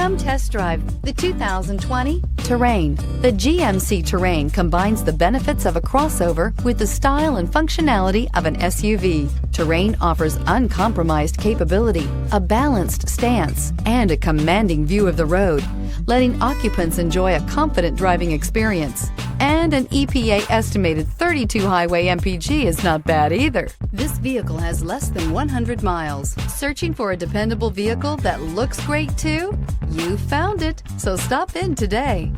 Come test drive the 2020 Terrain. The GMC Terrain combines the benefits of a crossover with the style and functionality of an SUV. Terrain offers uncompromised capability, a balanced stance, and a commanding view of the road, letting occupants enjoy a confident driving experience. And an EPA estimated 32 highway MPG is not bad either. This vehicle has less than 100 miles. Searching for a dependable vehicle that looks great too? You found it, so stop in today.